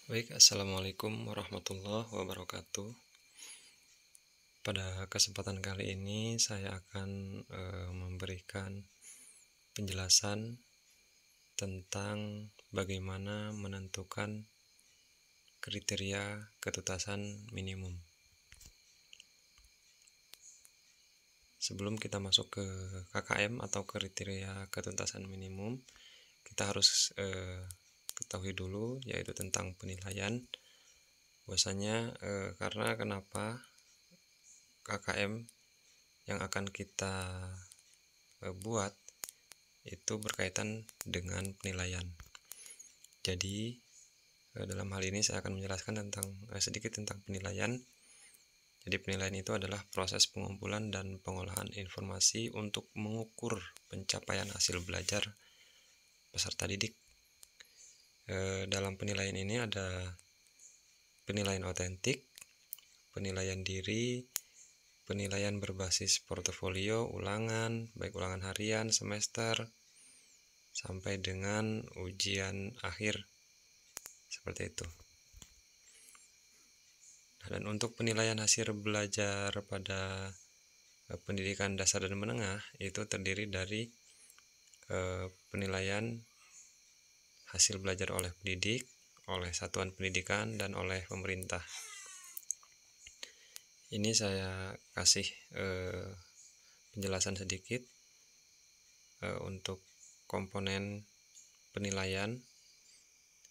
Baik, Assalamualaikum warahmatullahi wabarakatuh. Pada kesempatan kali ini saya akan memberikan penjelasan tentang bagaimana menentukan kriteria ketuntasan minimum. Sebelum kita masuk ke KKM atau kriteria ketuntasan minimum, kita harus ketahui dulu yaitu tentang penilaian. Bahwasanya karena kenapa KKM yang akan kita buat itu berkaitan dengan penilaian. Jadi dalam hal ini saya akan menjelaskan sedikit tentang penilaian. Jadi penilaian itu adalah proses pengumpulan dan pengolahan informasi untuk mengukur pencapaian hasil belajar peserta didik. Dalam penilaian ini ada penilaian otentik, penilaian diri, penilaian berbasis portofolio, ulangan, baik ulangan harian, semester, sampai dengan ujian akhir, seperti itu. Dan untuk penilaian hasil belajar pada pendidikan dasar dan menengah itu terdiri dari penilaian hasil belajar oleh pendidik, oleh satuan pendidikan, dan oleh pemerintah. Ini saya kasih penjelasan sedikit untuk komponen penilaian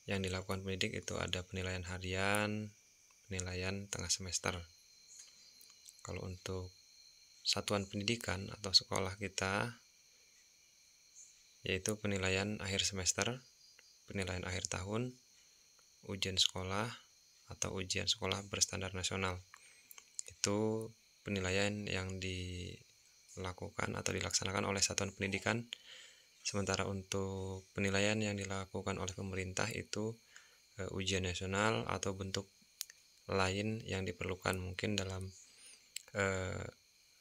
yang dilakukan pendidik. Itu ada penilaian harian, penilaian tengah semester. Kalau untuk satuan pendidikan atau sekolah kita, yaitu penilaian akhir semester, penilaian akhir tahun, ujian sekolah atau ujian sekolah berstandar nasional. Itu penilaian yang dilakukan atau dilaksanakan oleh satuan pendidikan. Sementara untuk penilaian yang dilakukan oleh pemerintah itu ujian nasional atau bentuk lain yang diperlukan, mungkin dalam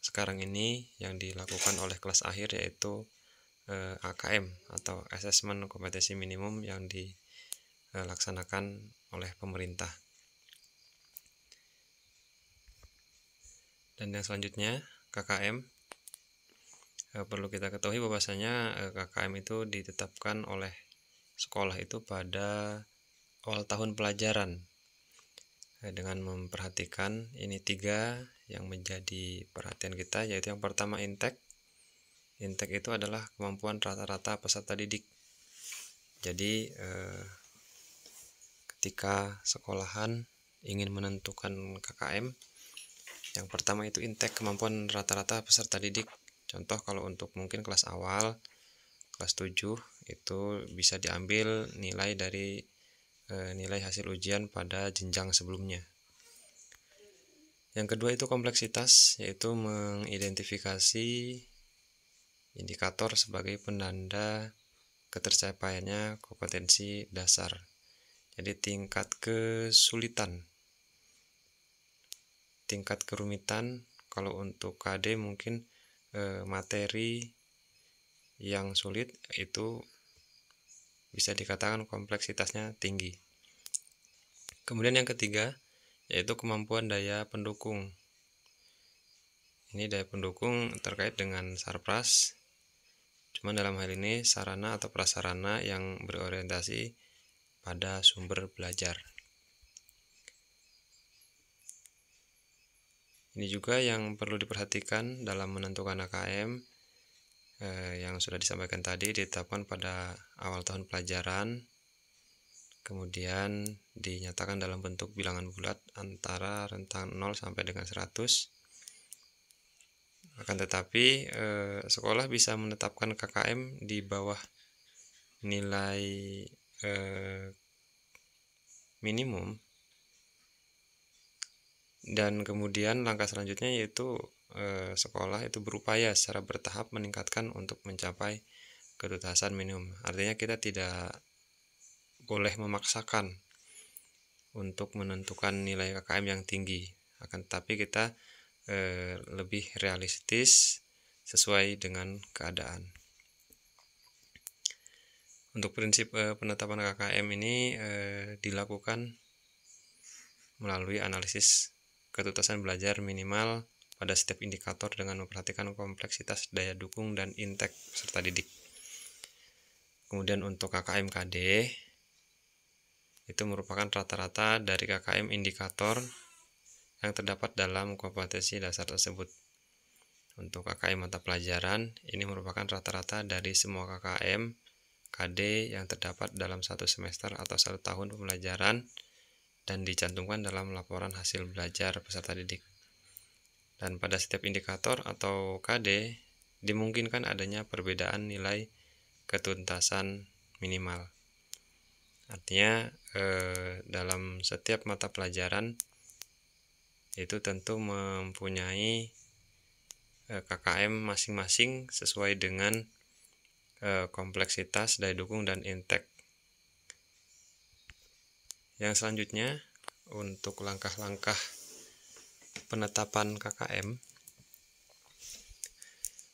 sekarang ini yang dilakukan oleh kelas akhir, yaitu AKM atau Assessment Kompetensi Minimum yang dilaksanakan oleh pemerintah. Dan yang selanjutnya KKM. Perlu kita ketahui bahwasanya KKM itu ditetapkan oleh sekolah itu pada awal tahun pelajaran dengan memperhatikan ini 3 yang menjadi perhatian kita, yaitu yang pertama intake. Intake itu adalah kemampuan rata-rata peserta didik. Jadi ketika sekolahan ingin menentukan KKM, yang pertama itu intake, kemampuan rata-rata peserta didik. Contoh kalau untuk mungkin kelas awal, kelas 7 itu bisa diambil nilai dari nilai hasil ujian pada jenjang sebelumnya. Yang kedua itu kompleksitas, yaitu mengidentifikasi indikator sebagai penanda ketercapaiannya kompetensi dasar. Jadi tingkat kesulitan, tingkat kerumitan. Kalau untuk KD mungkin materi yang sulit itu bisa dikatakan kompleksitasnya tinggi. Kemudian yang ketiga yaitu kemampuan daya pendukung. Ini daya pendukung terkait dengan sarpras. Cuman dalam hal ini sarana atau prasarana yang berorientasi pada sumber belajar. Ini juga yang perlu diperhatikan dalam menentukan AKM yang sudah disampaikan tadi, ditetapkan pada awal tahun pelajaran, kemudian dinyatakan dalam bentuk bilangan bulat antara rentang 0 sampai dengan 100. Akan tetapi sekolah bisa menetapkan KKM di bawah nilai minimum, dan kemudian langkah selanjutnya yaitu sekolah itu berupaya secara bertahap meningkatkan untuk mencapai ketuntasan minimum. Artinya kita tidak boleh memaksakan untuk menentukan nilai KKM yang tinggi, akan tetapi kita lebih realistis sesuai dengan keadaan. Untuk prinsip penetapan KKM ini dilakukan melalui analisis ketuntasan belajar minimal pada setiap indikator dengan memperhatikan kompleksitas daya dukung dan intek peserta didik. Kemudian untuk KKM KD itu merupakan rata-rata dari KKM indikator yang terdapat dalam kompetensi dasar tersebut. Untuk KKM mata pelajaran, ini merupakan rata-rata dari semua KKM KD yang terdapat dalam satu semester atau 1 tahun pembelajaran dan dicantumkan dalam laporan hasil belajar peserta didik. Dan pada setiap indikator atau KD, dimungkinkan adanya perbedaan nilai ketuntasan minimal. Artinya dalam setiap mata pelajaran itu tentu mempunyai KKM masing-masing sesuai dengan kompleksitas daya dukung dan intek. Yang selanjutnya untuk langkah-langkah penetapan KKM,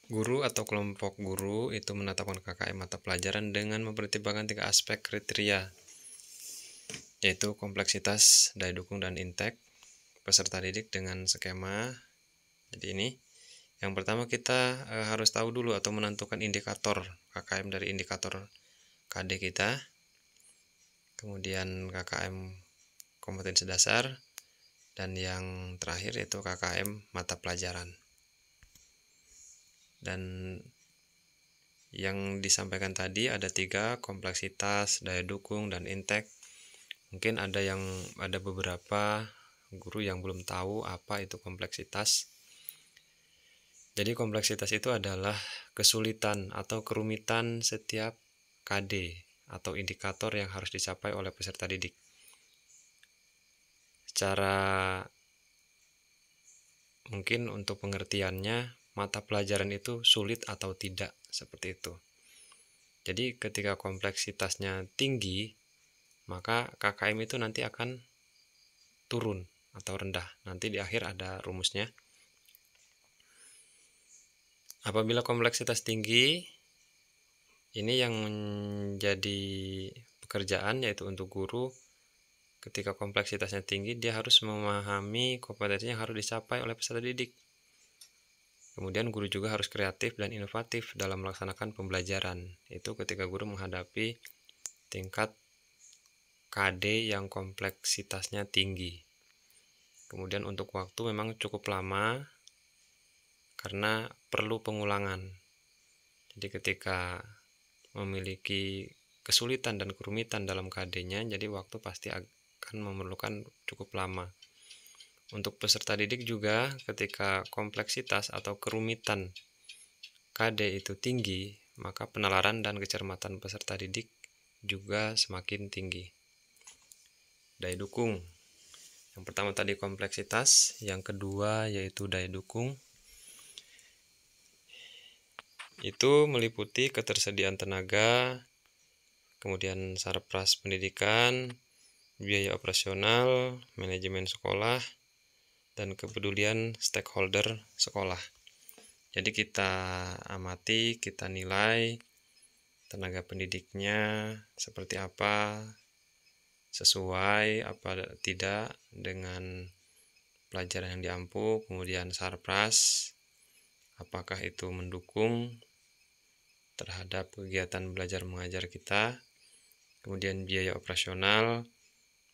guru atau kelompok guru itu menetapkan KKM mata pelajaran dengan mempertimbangkan 3 aspek kriteria, yaitu kompleksitas daya dukung dan intek peserta didik dengan skema. Jadi ini yang pertama kita harus tahu dulu atau menentukan indikator KKM dari indikator KD kita. Kemudian KKM kompetensi dasar, dan yang terakhir itu KKM mata pelajaran. Dan yang disampaikan tadi ada 3, kompleksitas, daya dukung, dan intek. Mungkin ada beberapa guru yang belum tahu apa itu kompleksitas. Jadi kompleksitas itu adalah kesulitan atau kerumitan setiap KD atau indikator yang harus dicapai oleh peserta didik. Secara mungkin untuk pengertiannya, mata pelajaran itu sulit atau tidak, seperti itu. Jadi ketika kompleksitasnya tinggi, maka KKM itu nanti akan turun atau rendah. Nanti di akhir ada rumusnya. Apabila kompleksitas tinggi, ini yang menjadi pekerjaan yaitu untuk guru. Ketika kompleksitasnya tinggi, dia harus memahami kompetensi yang harus dicapai oleh peserta didik. Kemudian guru juga harus kreatif dan inovatif dalam melaksanakan pembelajaran. Itu ketika guru menghadapi tingkat KD yang kompleksitasnya tinggi. Kemudian untuk waktu memang cukup lama karena perlu pengulangan. Jadi ketika memiliki kesulitan dan kerumitan dalam KD-nya, jadi waktu pasti akan memerlukan cukup lama. Untuk peserta didik juga ketika kompleksitas atau kerumitan KD itu tinggi, maka penalaran dan kecermatan peserta didik juga semakin tinggi. Daya dukung. Yang pertama tadi kompleksitas, yang kedua yaitu daya dukung. Itu meliputi ketersediaan tenaga, kemudian sarpras pendidikan, biaya operasional, manajemen sekolah, dan kepedulian stakeholder sekolah. Jadi kita amati, kita nilai tenaga pendidiknya seperti apa, sesuai apa tidak dengan pelajaran yang diampu, kemudian sarpras, apakah itu mendukung terhadap kegiatan belajar mengajar kita, kemudian biaya operasional,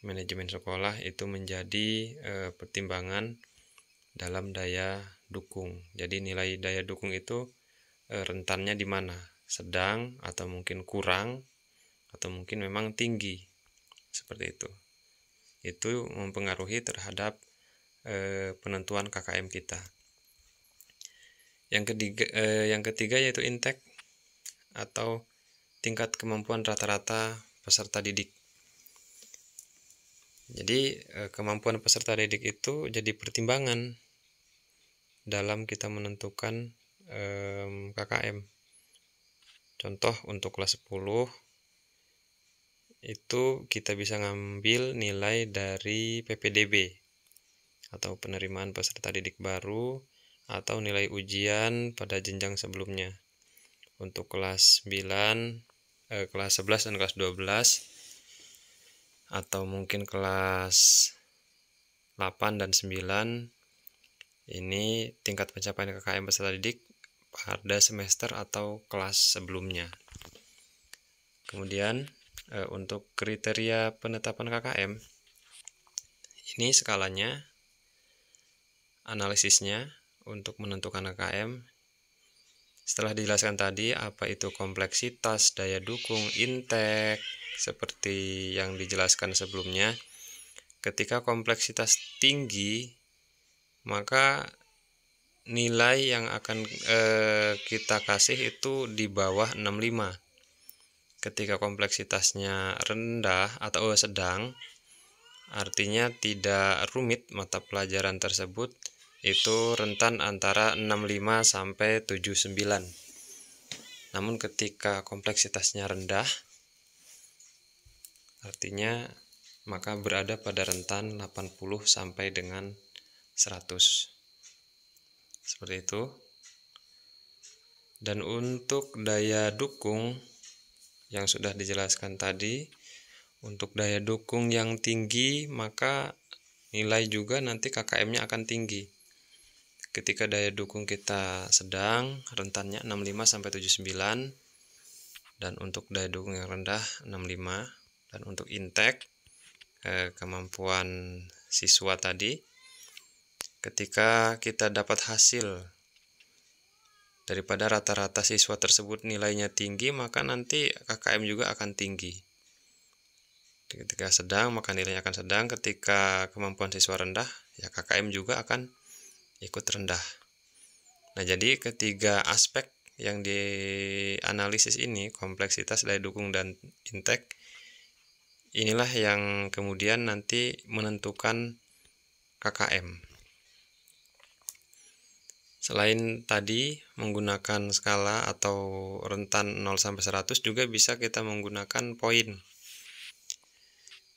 manajemen sekolah itu menjadi pertimbangan dalam daya dukung. Jadi nilai daya dukung itu rentannya di mana? Sedang atau mungkin kurang atau mungkin memang tinggi. Seperti itu. Itu mempengaruhi terhadap penentuan KKM kita. Yang ketiga yaitu intek atau tingkat kemampuan rata-rata peserta didik. Jadi kemampuan peserta didik itu jadi pertimbangan dalam kita menentukan KKM. Contoh untuk kelas 10 itu kita bisa ngambil nilai dari PPDB atau penerimaan peserta didik baru atau nilai ujian pada jenjang sebelumnya. Untuk kelas 9, kelas 11 dan kelas 12 atau mungkin kelas 8, dan 9 ini tingkat pencapaian KKM peserta didik pada semester atau kelas sebelumnya. Kemudian untuk kriteria penetapan KKM, ini skalanya, analisisnya untuk menentukan KKM. Setelah dijelaskan tadi apa itu kompleksitas, daya dukung, intek, seperti yang dijelaskan sebelumnya. Ketika kompleksitas tinggi, maka nilai yang akan kita kasih itu di bawah 65. Ketika kompleksitasnya rendah atau sedang, artinya tidak rumit mata pelajaran tersebut, itu rentan antara 65 sampai 79. Namun ketika kompleksitasnya rendah, artinya maka berada pada rentan 80 sampai dengan 100. Seperti itu. Dan untuk daya dukung yang sudah dijelaskan tadi, untuk daya dukung yang tinggi maka nilai juga nanti KKM-nya akan tinggi. Ketika daya dukung kita sedang, rentannya 65 sampai 79, dan untuk daya dukung yang rendah 65, dan untuk intek kemampuan siswa tadi, ketika kita dapat hasil daripada rata-rata siswa tersebut nilainya tinggi, maka nanti KKM juga akan tinggi. Ketika sedang, maka nilainya akan sedang. Ketika kemampuan siswa rendah, ya KKM juga akan ikut rendah. Nah, jadi ketiga aspek yang dianalisis ini, kompleksitas, daya dukung, dan intek, inilah yang kemudian nanti menentukan KKM. Selain tadi menggunakan skala atau rentan 0 sampai 100, juga bisa kita menggunakan poin.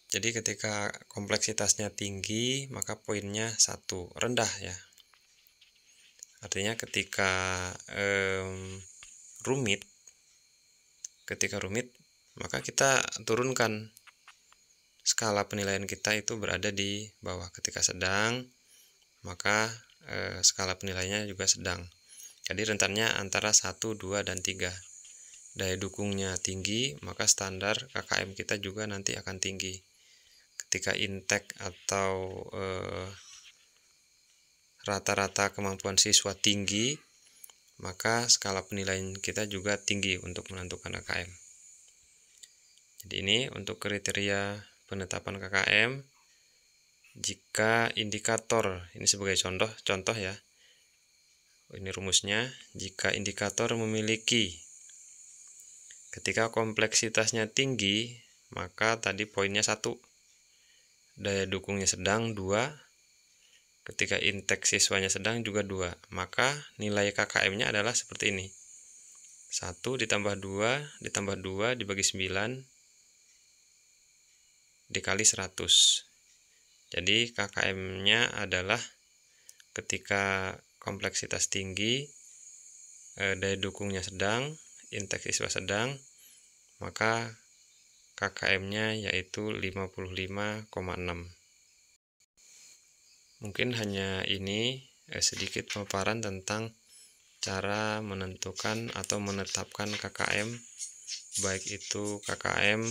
Jadi ketika kompleksitasnya tinggi, maka poinnya 1, rendah ya. Artinya ketika rumit, maka kita turunkan skala penilaian kita, itu berada di bawah. Ketika sedang, maka skala penilaiannya juga sedang. Jadi rentannya antara 1, 2, dan 3. Daya dukungnya tinggi, maka standar KKM kita juga nanti akan tinggi. Ketika intek atau rata-rata kemampuan siswa tinggi, maka skala penilaian kita juga tinggi untuk menentukan KKM. Jadi ini untuk kriteria penetapan KKM. Jika indikator, ini sebagai contoh ya, ini rumusnya, jika indikator memiliki, ketika kompleksitasnya tinggi, maka tadi poinnya 1, daya dukungnya sedang 2, ketika intek siswanya sedang juga 2, maka nilai KKM-nya adalah seperti ini, 1 ditambah 2 dibagi 9 dikali 100. Jadi KKM-nya adalah ketika kompleksitas tinggi, daya dukungnya sedang, intek siswa sedang, maka KKM-nya yaitu 55,6. Mungkin hanya ini sedikit pemaparan tentang cara menentukan atau menetapkan KKM, baik itu KKM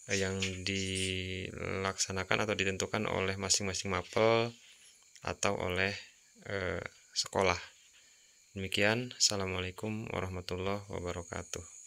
yang dilaksanakan atau ditentukan oleh masing-masing mapel atau oleh sekolah. Demikian, Assalamualaikum warahmatullahi wabarakatuh.